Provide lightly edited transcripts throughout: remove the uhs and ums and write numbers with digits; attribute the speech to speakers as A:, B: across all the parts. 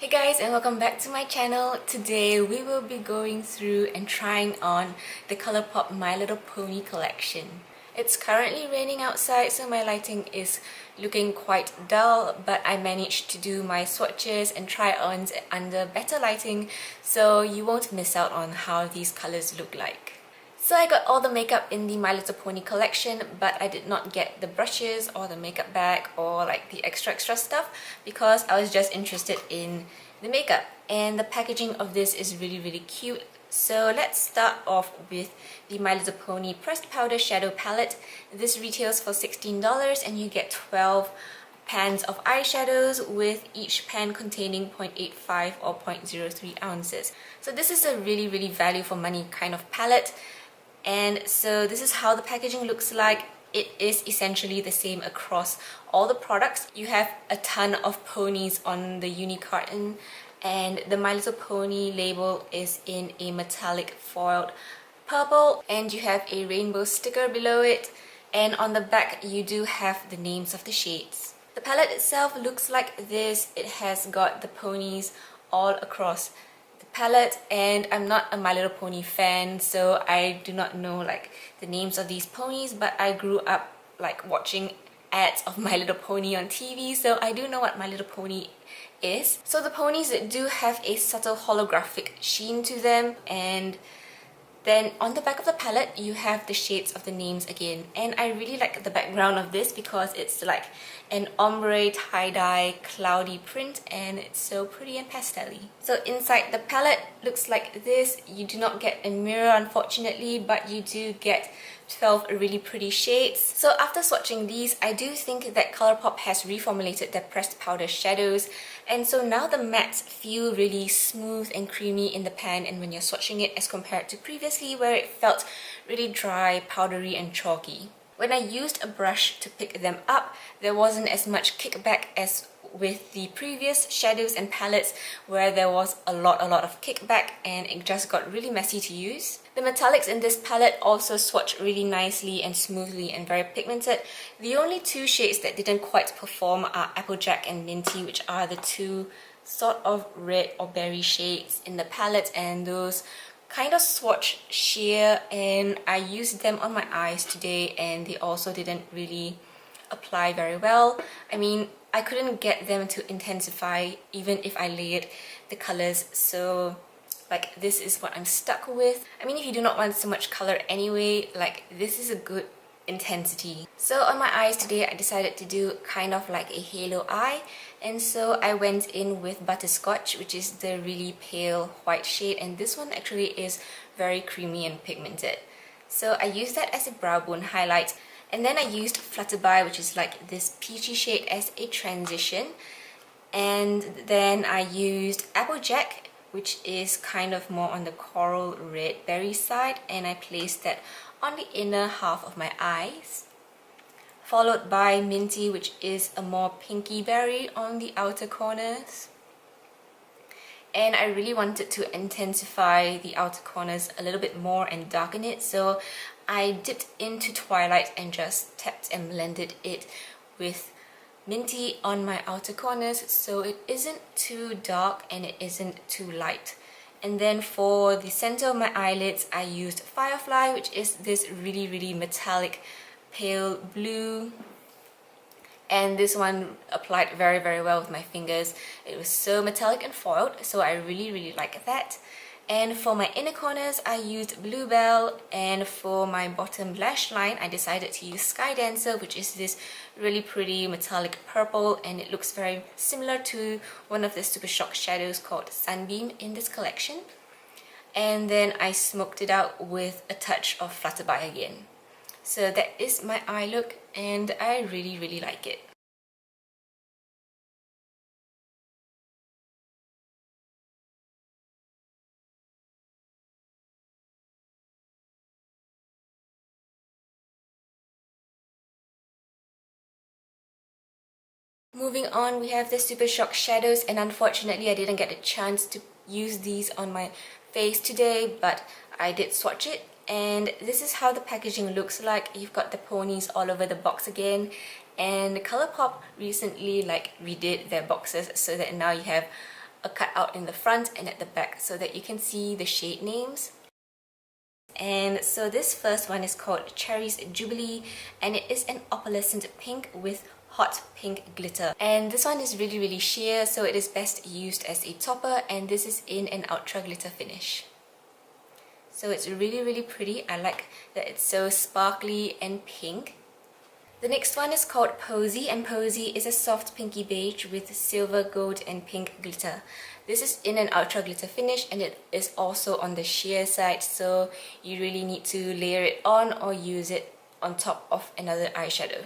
A: Hey guys, and welcome back to my channel. Today we will be going through and trying on the ColourPop My Little Pony collection. It's currently raining outside, so my lighting is looking quite dull, but I managed to do my swatches and try-ons under better lighting, so you won't miss out on how these colors look like. So I got all the makeup in the My Little Pony collection, but I did not get the brushes or the makeup bag or like the extra stuff because I was just interested in the makeup. And the packaging of this is really cute. So let's start off with the My Little Pony Pressed Powder Shadow Palette. This retails for $16 and you get 12 pans of eyeshadows, with each pan containing 0.85 or 0.03 ounces. So this is a really value for money kind of palette. And so this is how the packaging looks like. It is essentially the same across all the products. You have a ton of ponies on the uni carton, and the My Little Pony label is in a metallic foiled purple, and you have a rainbow sticker below it, and on the back you do have the names of the shades. The palette itself looks like this. It has got the ponies all across palette, and I'm not a My Little Pony fan, so I do not know like the names of these ponies, but I grew up like watching ads of My Little Pony on TV, so I do know what My Little Pony is. So the ponies do have a subtle holographic sheen to them, and then on the back of the palette you have the shades of the names again, and I really like the background of this because it's like an ombre tie-dye cloudy print, and it's so pretty and pastel-y. So inside the palette looks like this. You do not get a mirror unfortunately, but you do get 12 really pretty shades. So after swatching these, I do think that ColourPop has reformulated their pressed powder shadows, and so now the mattes feel really smooth and creamy in the pan and when you're swatching it, as compared to previously where it felt really dry, powdery and chalky. When I used a brush to pick them up, there wasn't as much kickback as with the previous shadows and palettes where there was a lot of kickback and it just got really messy to use. The metallics in this palette also swatch really nicely and smoothly and very pigmented. The only two shades that didn't quite perform are Applejack and Minty, which are the two sort of red or berry shades in the palette, and those kind of swatch sheer, and I used them on my eyes today and they also didn't really apply very well. I mean, I couldn't get them to intensify even if I layered the colors, so like this is what I'm stuck with. I mean, if you do not want so much color anyway, like this is a good intensity. So on my eyes today I decided to do kind of like a halo eye, and so I went in with Butterscotch, which is the really pale white shade, and this one actually is very creamy and pigmented. So I used that as a brow bone highlight, and then I used Flutter, which is like this peachy shade, as a transition, and then I used Applejack, which is kind of more on the coral red berry side, and I placed that on the inner half of my eyes, followed by Minty, which is a more pinky berry on the outer corners. And I really wanted to intensify the outer corners a little bit more and darken it, so I dipped into Twilight and just tapped and blended it with Minty on my outer corners, so it isn't too dark and it isn't too light. And then for the center of my eyelids, I used Firefly, which is this really metallic pale blue, and this one applied very well with my fingers. It was so metallic and foiled, so I really like that. And for my inner corners I used Bluebell, and for my bottom lash line I decided to use Sky Dancer, which is this really pretty metallic purple, and it looks very similar to one of the Super Shock shadows called Sunbeam in this collection. And then I smoked it out with a touch of Flutter again. So that is my eye look, and I really like it. Moving on, we have the Super Shock shadows, and unfortunately I didn't get a chance to use these on my face today, but I did swatch it, and this is how the packaging looks like. You've got the ponies all over the box again, and ColourPop recently like redid their boxes so that now you have a cutout in the front and at the back so that you can see the shade names. And so this first one is called Cherries Jubilee, and it is an opalescent pink with hot pink glitter. And this one is really sheer, so it is best used as a topper, and this is in an ultra glitter finish. So it's really pretty. I like that it's so sparkly and pink. The next one is called Posey, and Posey is a soft pinky beige with silver, gold and pink glitter. This is in an ultra glitter finish, and it is also on the sheer side, so you really need to layer it on or use it on top of another eyeshadow.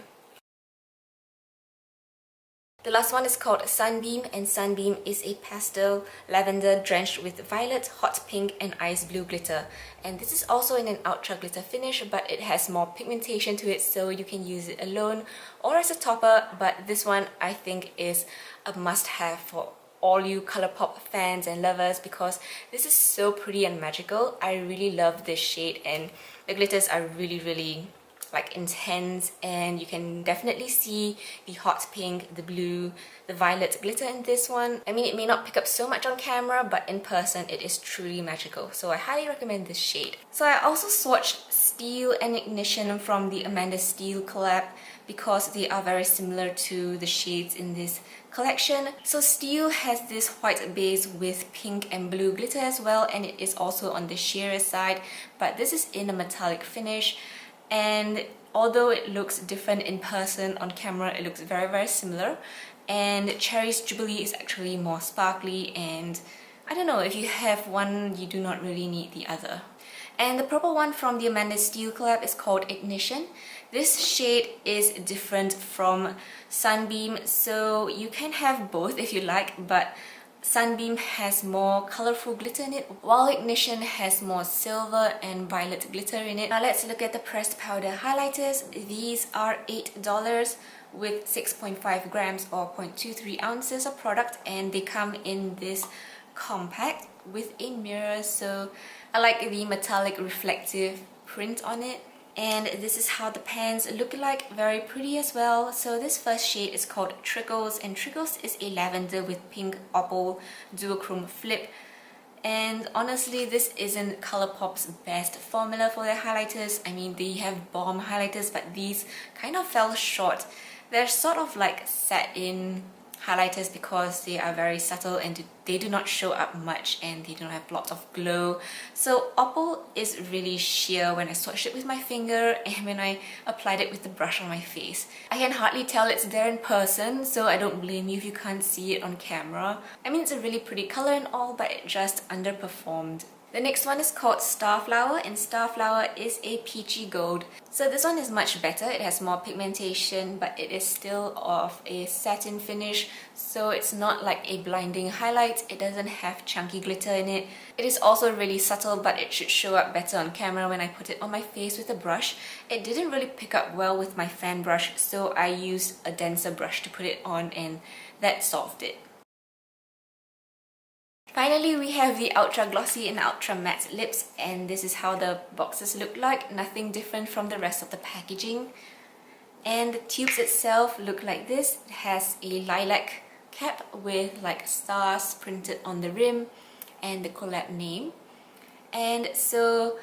A: The last one is called Sunbeam, and Sunbeam is a pastel lavender drenched with violet, hot pink and ice blue glitter. And this is also in an ultra glitter finish, but it has more pigmentation to it, so you can use it alone or as a topper. But this one I think is a must-have for all you ColourPop fans and lovers, because this is so pretty and magical. I really love this shade, and the glitters are really like intense, and you can definitely see the hot pink, the blue, the violet glitter in this one. I mean, it may not pick up so much on camera, but in person it is truly magical, so I highly recommend this shade. So I also swatched STEELE and Ignition from the Amanda STEELE collab because they are very similar to the shades in this collection. So STEELE has this white base with pink and blue glitter as well, and it is also on the sheerer side, but this is in a metallic finish. And although it looks different in person, on camera it looks very similar. And Cherries Jubilee is actually more sparkly, and I don't know, if you have one you do not really need the other. And the purple one from the Amanda STEELE collab is called Ignition. This shade is different from Sunbeam, so you can have both if you like, but Sunbeam has more colorful glitter in it, while Ignition has more silver and violet glitter in it. Now let's look at the pressed powder highlighters. These are $8 with 6.5 grams or 0.23 ounces of product, and they come in this compact with a mirror, so I like the metallic reflective print on it. And this is how the pans look like, very pretty as well. So this first shade is called Trickles, and Trickles is a lavender with pink opal duochrome flip. And honestly, this isn't ColourPop's best formula for their highlighters. I mean, they have bomb highlighters, but these kind of fell short. They're sort of like set-in highlighters because they are very subtle and they do not show up much, and they don't have lots of glow. So opal is really sheer when I swatched it with my finger and when I applied it with the brush on my face. I can hardly tell it's there in person, so I don't blame you if you can't see it on camera. I mean, it's a really pretty color and all, but it just underperformed. The next one is called Starflower, and Starflower is a peachy gold. So this one is much better. It has more pigmentation, but it is still of a satin finish, so it's not like a blinding highlight. It doesn't have chunky glitter in it. It is also really subtle, but it should show up better on camera when I put it on my face with a brush. It didn't really pick up well with my fan brush, so I used a denser brush to put it on, and that solved it. Finally, we have the Ultra Glossy and Ultra Matte lips, and this is how the boxes look like. Nothing different from the rest of the packaging. And the tubes itself look like this. It has a lilac cap with like stars printed on the rim and the collab name. And so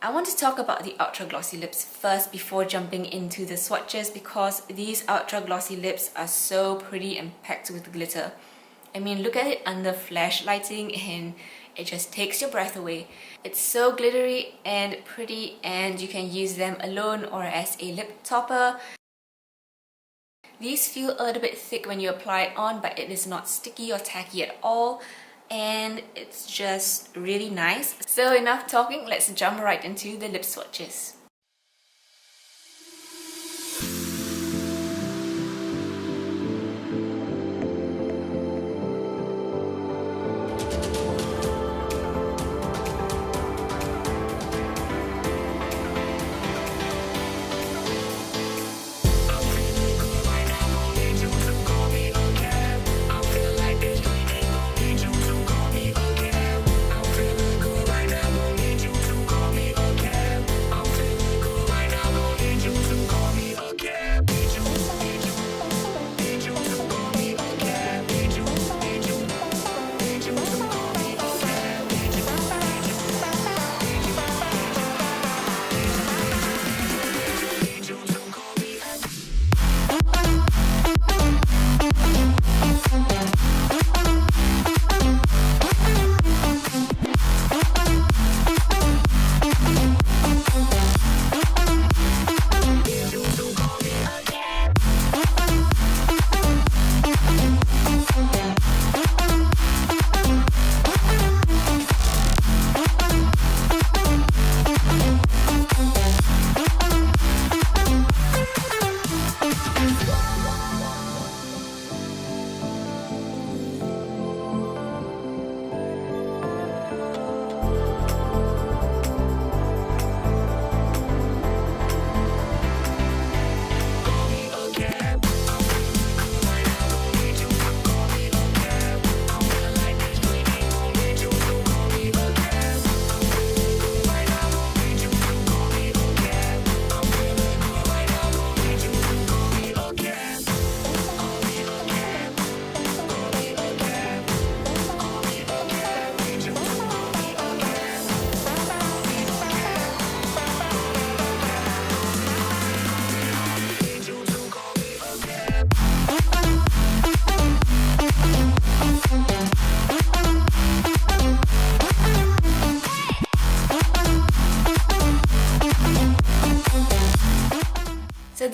A: I want to talk about the Ultra Glossy lips first before jumping into the swatches, because these Ultra Glossy lips are so pretty and packed with glitter. I mean, look at it under flash lighting and it just takes your breath away. It's so glittery and pretty, and you can use them alone or as a lip topper. These feel a little bit thick when you apply it on, but it is not sticky or tacky at all, and it's just really nice. So enough talking, let's jump right into the lip swatches.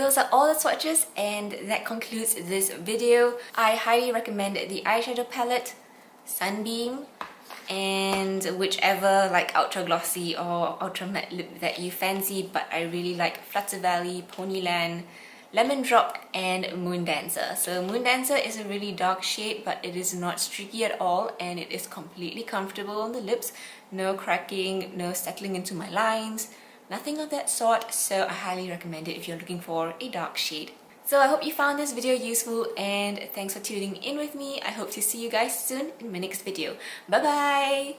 A: those are all the swatches, and that concludes this video. I highly recommend the eyeshadow palette, Sunbeam, and whichever like ultra glossy or ultra matte lip that you fancy, but I really like Flutter Valley, Ponyland, Lemon Drop, and Moondancer. So Moondancer is a really dark shade, but it is not streaky at all, and it is completely comfortable on the lips. No cracking, no settling into my lines, nothing of that sort, so I highly recommend it if you're looking for a dark shade. So I hope you found this video useful, and thanks for tuning in with me. I hope to see you guys soon in my next video. Bye bye!